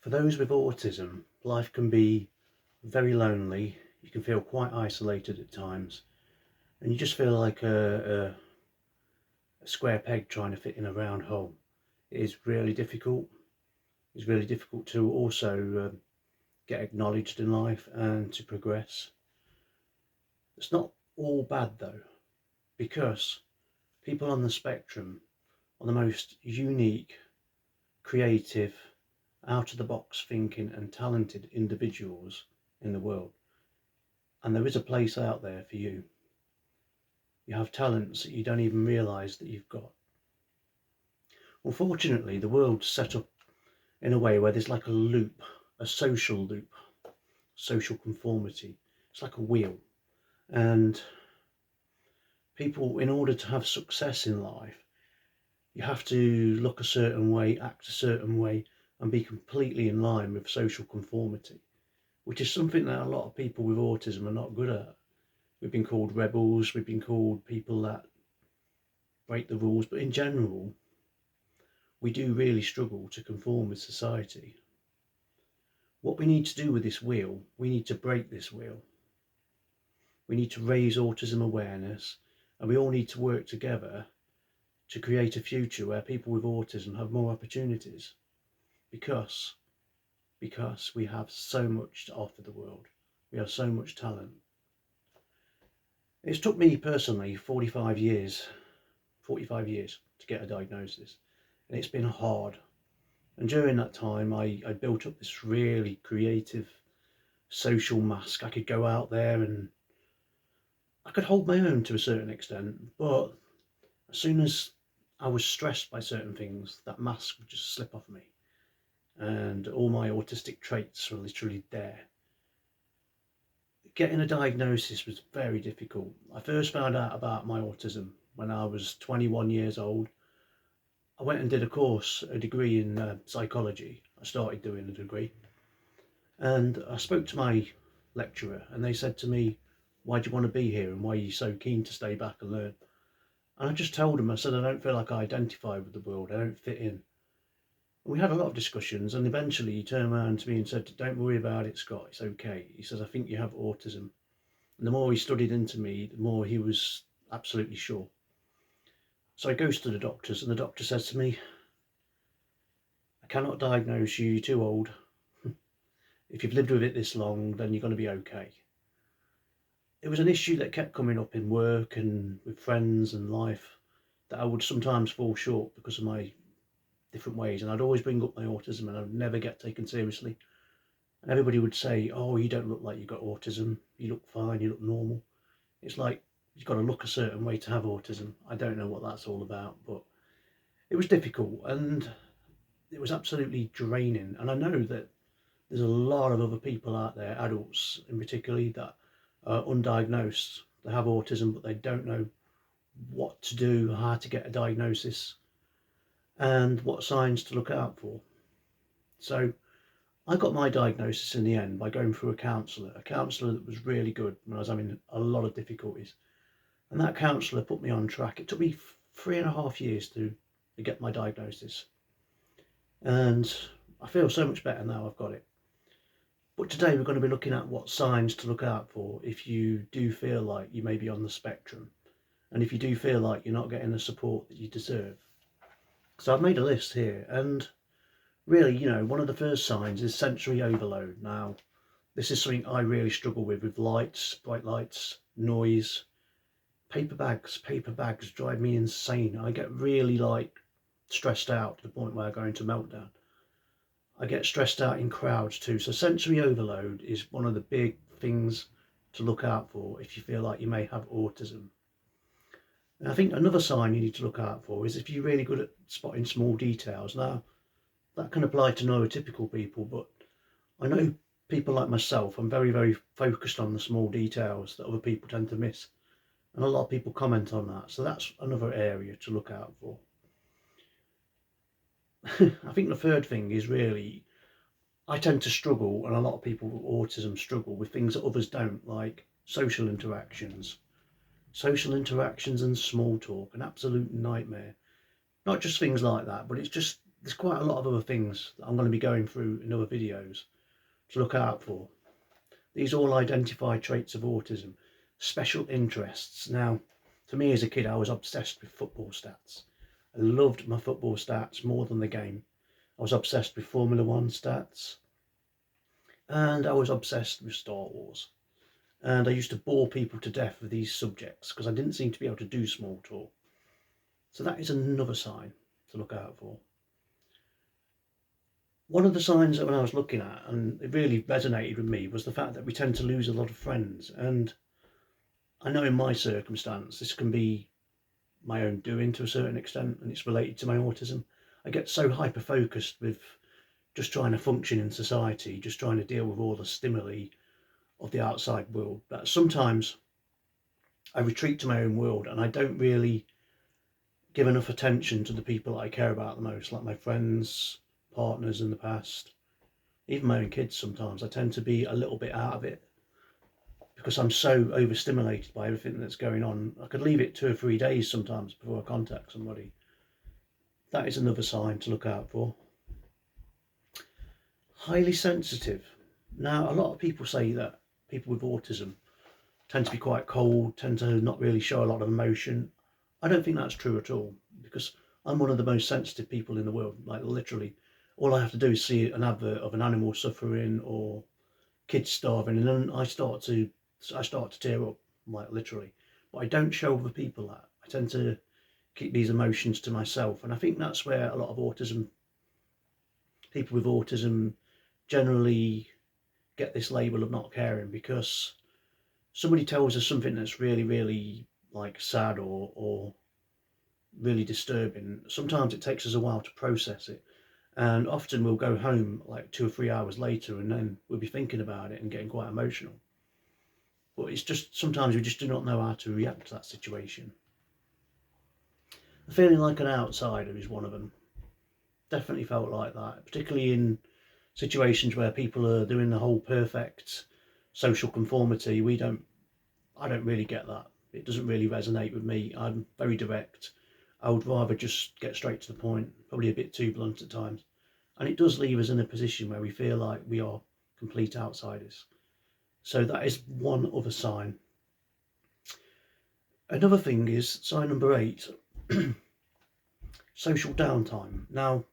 For those with autism, life can be very lonely. You can feel quite isolated at times, and you just feel like a square peg trying to fit in a round hole. It is really difficult. It's really difficult to also get acknowledged in life and to progress. It's not all bad though, because people on the spectrum are the most unique, creative, out of the box thinking and talented individuals in the world. And there is a place out there for you. You have talents that you don't even realise that you've got. Unfortunately, the world's set up in a way where there's like a loop, a social loop, social conformity. It's like a wheel. And people, in order to have success in life, you have to look a certain way, act a certain way, and be completely in line with social conformity, which is something that a lot of people with autism are not good at. We've been called rebels, we've been called people that break the rules, but in general, we do really struggle to conform with society. What we need to do with this wheel, we need to break this wheel. We need to raise autism awareness, and we all need to work together to create a future where people with autism have more opportunities, because we have so much to offer the world. We have so much talent. It's took me personally 45 years to get a diagnosis, and it's been hard. And during that time I built up this really creative social mask. I could go out there and I could hold my own to a certain extent, but as soon as I was stressed by certain things, that mask would just slip off me, and all my autistic traits were literally there. Getting a diagnosis was very difficult. I first found out about my autism when I was 21 years old. I went and did a degree in psychology. I started doing a degree, and I spoke to my lecturer, and they said to me, "Why do you want to be here, and why are you so keen to stay back and learn?" And I just told him, I said, I don't feel like I identify with the world, I don't fit in. And we had a lot of discussions, and eventually he turned around to me and said, "Don't worry about it, Scott, it's okay." He says, "I think you have autism." And the more he studied into me, the more he was absolutely sure. So he goes to the doctors, and the doctor says to me, "I cannot diagnose you, you're too old. If you've lived with it this long, then you're going to be okay." It was an issue that kept coming up in work and with friends and life, that I would sometimes fall short because of my different ways, and I'd always bring up my autism and I'd never get taken seriously. And everybody would say, "Oh, you don't look like you've got autism, you look fine, you look normal." It's like, you've got to look a certain way to have autism. I don't know what that's all about, but it was difficult and it was absolutely draining. And I know that there's a lot of other people out there, adults in particular, that are undiagnosed. They have autism, but they don't know what to do, how to get a diagnosis, and what signs to look out for. So I got my diagnosis in the end by going through a counsellor that was really good when I was having a lot of difficulties. And that counsellor put me on track. It took me 3.5 years to get my diagnosis. And I feel so much better now I've got it. But today we're going to be looking at what signs to look out for if you do feel like you may be on the spectrum, and if you do feel like you're not getting the support that you deserve. So I've made a list here, and really, one of the first signs is sensory overload. Now, this is something I really struggle with lights, bright lights, noise. Paper bags drive me insane. I get really stressed out to the point where I go into meltdown. I get stressed out in crowds too. So sensory overload is one of the big things to look out for if you feel like you may have autism. And I think another sign you need to look out for is if you're really good at spotting small details. Now, that can apply to neurotypical people, but I know people like myself, I'm very, very focused on the small details that other people tend to miss. And a lot of people comment on that. So that's another area to look out for. I think the third thing is really, I tend to struggle, and a lot of people with autism struggle with things that others don't, like social interactions. Social interactions and small talk, an absolute nightmare. Not just things like that, but it's just there's quite a lot of other things that I'm going to be going through in other videos to look out for. These all identify traits of autism. Special interests. Now, for me as a kid, I was obsessed with football stats. I loved my football stats more than the game. I was obsessed with Formula One stats, and I was obsessed with Star Wars. And I used to bore people to death with these subjects because I didn't seem to be able to do small talk. So that is another sign to look out for. One of the signs that when I was looking at, and it really resonated with me, was the fact that we tend to lose a lot of friends. And I know in my circumstance, this can be my own doing to a certain extent, and it's related to my autism. I get so hyper-focused with just trying to function in society, just trying to deal with all the stimuli of the outside world, that sometimes I retreat to my own world and I don't really give enough attention to the people that I care about the most, like my friends, partners in the past, even my own kids. Sometimes I tend to be a little bit out of it because I'm so overstimulated by everything that's going on. I could leave it 2 or 3 days sometimes before I contact somebody. That is another sign to look out for. Highly sensitive. Now, a lot of people say that people with autism tend to be quite cold, tend to not really show a lot of emotion. I don't think that's true at all, because I'm one of the most sensitive people in the world. Like, literally, all I have to do is see an advert of an animal suffering or kids starving, and then I start to tear up, like literally. But I don't show other people that. I tend to keep these emotions to myself, and I think that's where a lot of people with autism generally get this label of not caring, because somebody tells us something that's really, really like sad or really disturbing. Sometimes it takes us a while to process it, and often we'll go home like 2 or 3 hours later, and then we'll be thinking about it and getting quite emotional. But it's just sometimes we just do not know how to react to that situation. Feeling like an outsider is one of them. Definitely felt like that, particularly in situations where people are doing the whole perfect social conformity. I don't really get that. It doesn't really resonate with me. I'm very direct. I would rather just get straight to the point, probably a bit too blunt at times. And it does leave us in a position where we feel like we are complete outsiders. So that is one other sign. Another thing is sign number 8, social downtime. Now,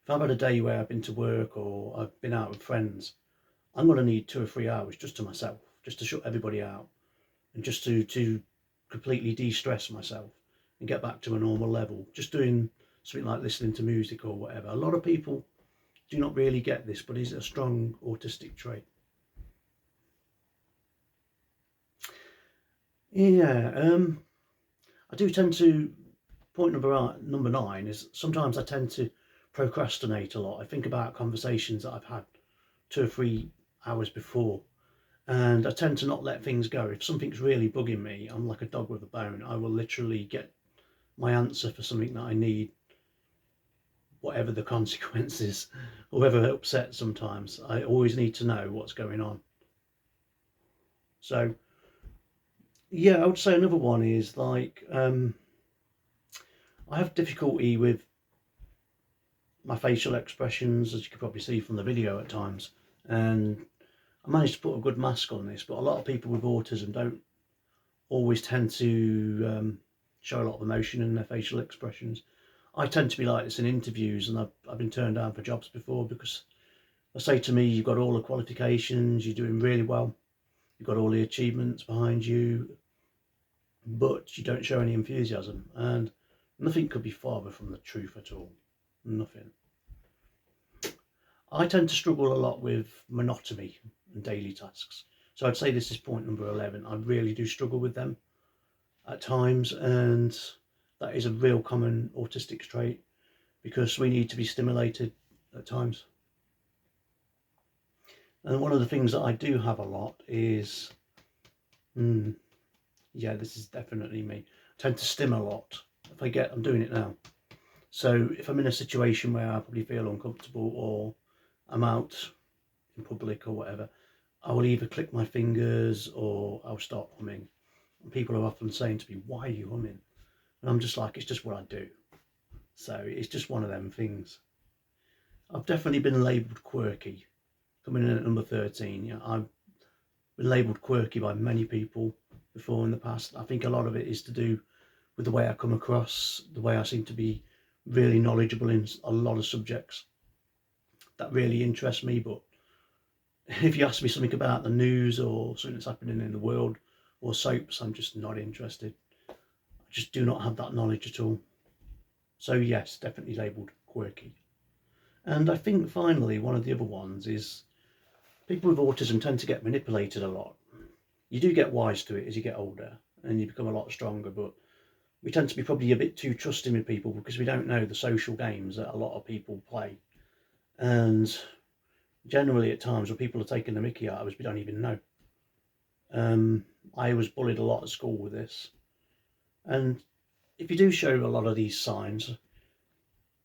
if I've had a day where I've been to work or I've been out with friends, I'm going to need 2 or 3 hours just to myself, just to shut everybody out and just to completely de-stress myself and get back to a normal level. Just doing something like listening to music or whatever. A lot of people do not really get this, but it's a strong autistic trait. Yeah, I do tend to, point number 9 is sometimes I tend to procrastinate a lot. I think about conversations that I've had 2 or 3 hours before, and I tend to not let things go. If something's really bugging me, I'm like a dog with a bone. I will literally get my answer for something that I need, whatever the consequences, or whether upset sometimes. I always need to know what's going on. So yeah, I would say another one is like, I have difficulty with my facial expressions, as you could probably see from the video at times. And I managed to put a good mask on this, but a lot of people with autism don't always tend to show a lot of emotion in their facial expressions. I tend to be like this in interviews, and I've been turned down for jobs before because they say to me, you've got all the qualifications, you're doing really well, you've got all the achievements behind you, but you don't show any enthusiasm. And nothing could be farther from the truth at all. Nothing. I tend to struggle a lot with monotony and daily tasks. So I'd say this is point number 11. I really do struggle with them at times, and that is a real common autistic trait because we need to be stimulated at times. And one of the things that I do have a lot is, yeah, this is definitely me. I tend to stim a lot. I'm doing it now. So if I'm in a situation where I probably feel uncomfortable or I'm out in public or whatever, I will either click my fingers or I'll start humming. And people are often saying to me, why are you humming? And I'm just like, it's just what I do. So it's just one of them things. I've definitely been labelled quirky, coming in at number 13. Yeah, I've been labelled quirky by many people before in the past. I think a lot of it is to do with the way I come across, the way I seem to be really knowledgeable in a lot of subjects that really interest me. But if you ask me something about the news or something that's happening in the world or soaps, I'm just not interested. I just do not have that knowledge at all. So yes, definitely labelled quirky. And I think finally one of the other ones is people with autism tend to get manipulated a lot. You do get wise to it as you get older and you become a lot stronger, but we tend to be probably a bit too trusting with people because we don't know the social games that a lot of people play. And generally at times when people are taking the mickey out of us, we don't even know. I was bullied a lot at school with this. And if you do show a lot of these signs,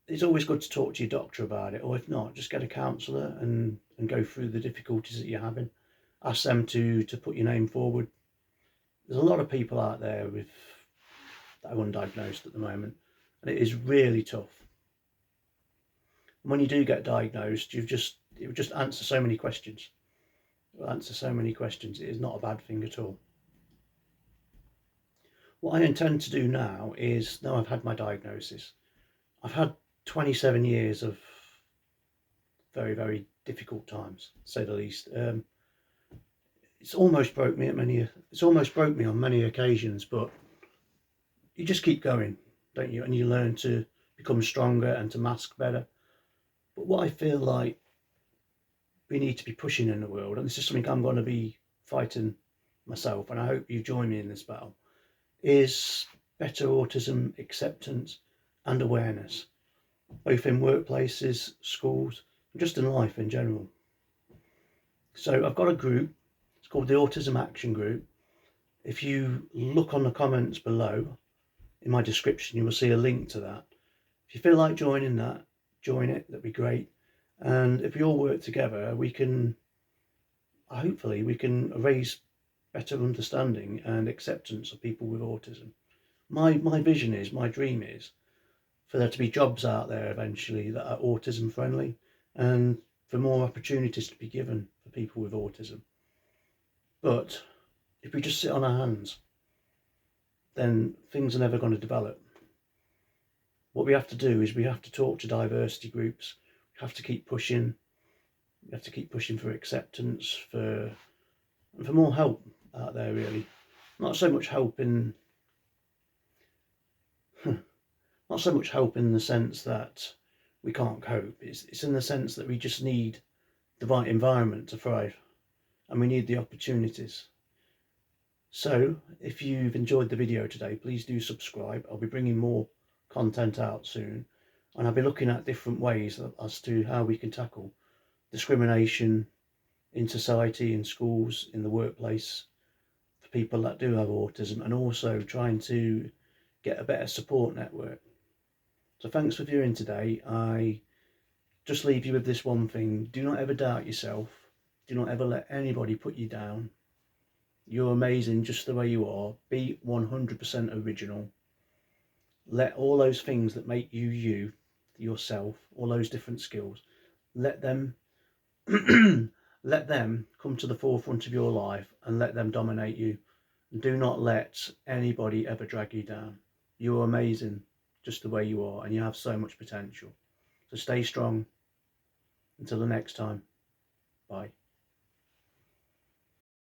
it's always good to talk to your doctor about it, or if not, just get a counsellor and go through the difficulties that you're having. Ask them to put your name forward. There's a lot of people out there with that are undiagnosed at the moment, and it is really tough. And when you do get diagnosed, it would just answer so many questions. It will answer so many questions. It is not a bad thing at all. What I intend to do now is, now I've had my diagnosis, I've had 27 years of very, very difficult times, to say the least. It's almost broke me on many occasions, but you just keep going, don't you? And you learn to become stronger and to mask better. But what I feel like we need to be pushing in the world, and this is something I'm going to be fighting myself, and I hope you join me in this battle, is better autism acceptance and awareness, both in workplaces, schools, and just in life in general. So I've got a group, it's called the Autism Action Group. If you look on the comments below in my description, you will see a link to that. If you feel like joining that, join it, that'd be great. And if we all work together, hopefully we can raise better understanding and acceptance of people with autism. My vision is, my dream is, for there to be jobs out there eventually that are autism friendly, and for more opportunities to be given for people with autism. But if we just sit on our hands, then things are never going to develop. What we have to do is we have to talk to diversity groups. We have to keep pushing. We have to keep pushing for acceptance, for more help out there, really. Not so much help in not so much help in the sense that we can't cope. It's in the sense that we just need the right environment to thrive, and we need the opportunities. So if you've enjoyed the video today, please do subscribe. I'll be bringing more content out soon, and I'll be looking at different ways as to how we can tackle discrimination in society, in schools, in the workplace, for people that do have autism, and also trying to get a better support network. So thanks for viewing today. I just leave you with this one thing: do not ever doubt yourself. Do not ever let anybody put you down. You're amazing just the way you are. Be 100% original. Let all those things that make you you, yourself, all those different skills, let them let them come to the forefront of your life, and let them dominate you. Do not let anybody ever drag you down. You're amazing just the way you are, and you have so much potential. So stay strong. Until the next time, bye.